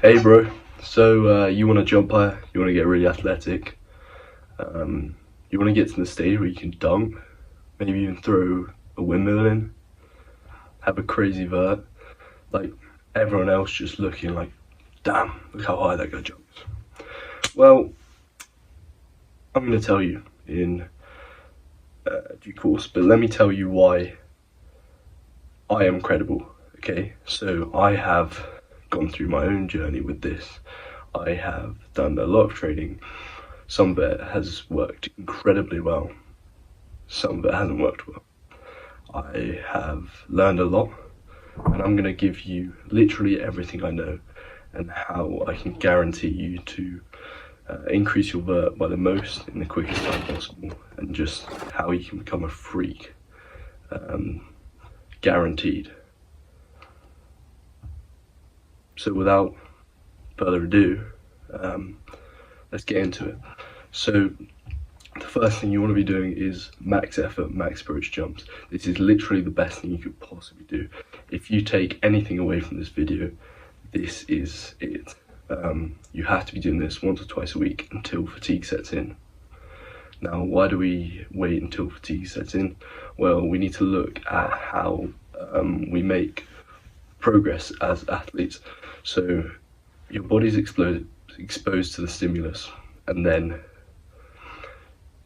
Hey bro, so you want to jump higher, you want to get really athletic, you want to get to the stage where you can dunk, maybe even throw a windmill in, have a crazy vert, like everyone else just looking like, damn, look how high that guy jumps. Well, I'm going to tell you in due course, but let me tell you why I am credible, okay? So I have gone through my own journey with this. I have done a lot of training. Some of it has worked incredibly well. Some of it hasn't worked well. I have learned a lot, and I'm going to give you literally everything I know and how I can guarantee you to increase your vert by the most in the quickest time possible, and just how you can become a freak. Guaranteed. So without further ado, let's get into it. So the first thing you want to be doing is max effort, max approach jumps. This is literally the best thing you could possibly do. If you take anything away from this video, this is it. You have to be doing this once or twice a week until fatigue sets in. Now, why do we wait until fatigue sets in? Well, we need to look at how we make progress as athletes. So your body's exposed to the stimulus, and then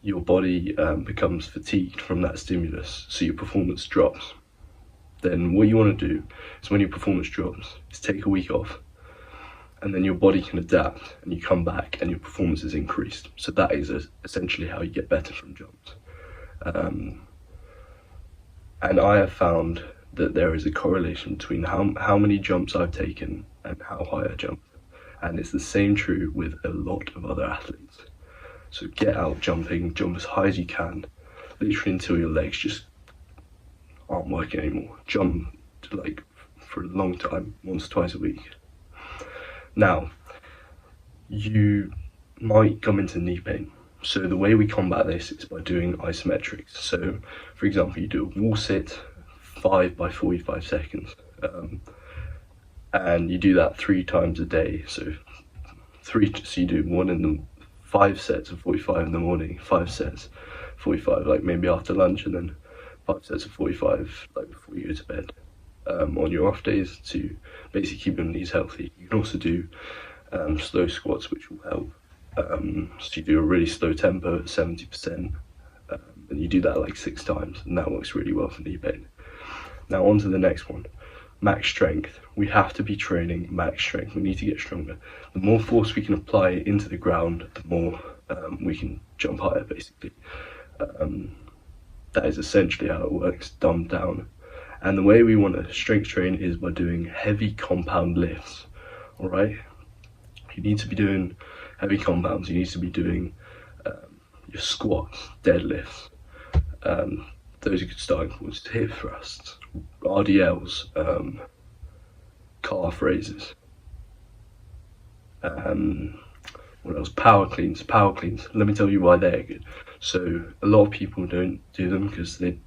your body becomes fatigued from that stimulus, so your performance drops. Then what you want to do is, when your performance drops, is take a week off, and then your body can adapt and you come back and your performance is increased. So that is essentially how you get better from jumps. And I have found that there is a correlation between how many jumps I've taken and how high I jump. And it's the same true with a lot of other athletes. So get out jumping, jump as high as you can, literally until your legs just aren't working anymore. Jump like for a long time, once or twice a week. Now, you might come into knee pain. So the way we combat this is by doing isometrics. So for example, you do a wall sit, 5 by 45 seconds, and you do that 3 times a day. So you do 5 sets of 45 in the morning, 5 sets 45 like maybe after lunch, and then 5 sets of 45 like before you go to bed, on your off days, to basically keep your knees healthy. You can also do slow squats, which will help. So you do a really slow tempo at 70%, and you do that like 6 times, and that works really well for knee pain. Now on to the next one, max strength. We have to be training max strength. We need to get stronger. The more force we can apply into the ground, the more we can jump higher, basically. That is essentially how it works, dumbed down. And the way we want to strength train is by doing heavy compound lifts. All right, you need to be doing heavy compounds. You need to be doing your squats, deadlifts. Those are good starting points. Hip thrusts, RDLs, calf raises. What else? Power cleans. Let me tell you why they're good. So a lot of people don't do them because they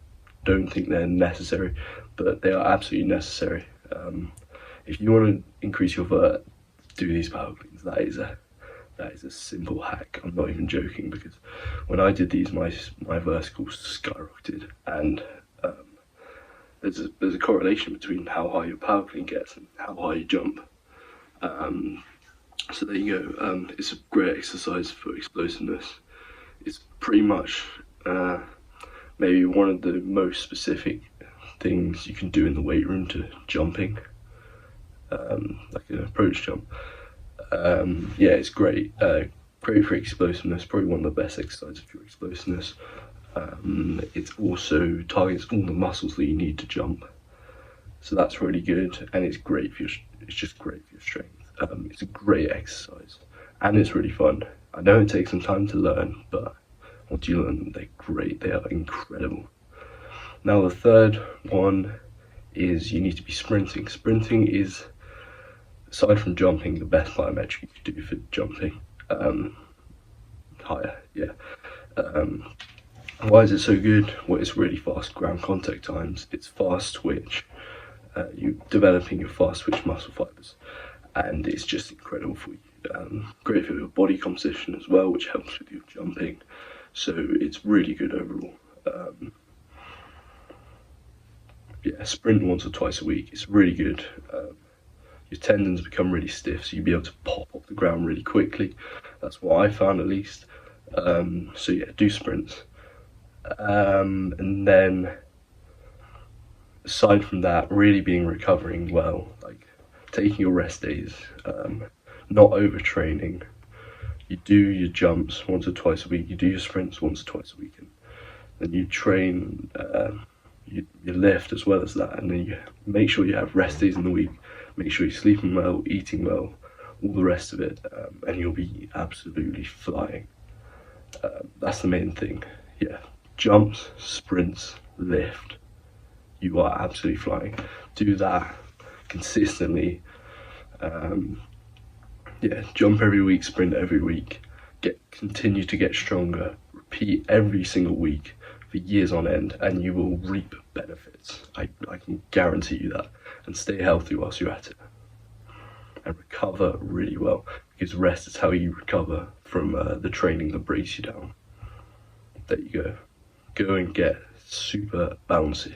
don't think they're necessary, but they are absolutely necessary. If you want to increase your vert, do these power cleans. That is a simple hack. I'm not even joking, because when I did these, my verticals skyrocketed, and there's a correlation between how high your power clean gets and how high you jump. So there you go. It's a great exercise for explosiveness. It's pretty much maybe one of the most specific things you can do in the weight room to jumping, like an approach jump. Yeah, it's great. Great for explosiveness. Probably one of the best exercises for your explosiveness. It also targets all the muscles that you need to jump, so that's really good. And it's great for it's just great for your strength. It's a great exercise, and it's really fun. I know it takes some time to learn, but once you learn them, they're great. They are incredible. Now the third one is you need to be sprinting. Sprinting is, aside from jumping, the best biometric you can do for jumping higher. Yeah. Why is it so good? Well, it's really fast ground contact times. It's fast twitch. You're developing your fast twitch muscle fibers, and it's just incredible for you. Great for your body composition as well, which helps with your jumping, so it's really good overall. Yeah, sprint once or twice a week, it's really good. Your tendons become really stiff, so you'll be able to pop off the ground really quickly. That's what I found, at least. So yeah, do sprints. And then aside from that, really being recovering well, like taking your rest days, not overtraining. You do your jumps once or twice a week, you do your sprints once or twice a week, and then you train you lift as well as that, and then you make sure you have rest days in the week, make sure you're sleeping well, eating well, all the rest of it, and you'll be absolutely flying. That's the main thing. Yeah, jumps, sprints, lift, you are absolutely flying. Do that consistently. Yeah, jump every week, sprint every week, continue to get stronger, repeat every single week for years on end, and you will reap benefits. I can guarantee you that. And stay healthy whilst you're at it, and recover really well, because rest is how you recover from the training that breaks you down. There you go. Go and get super bouncy.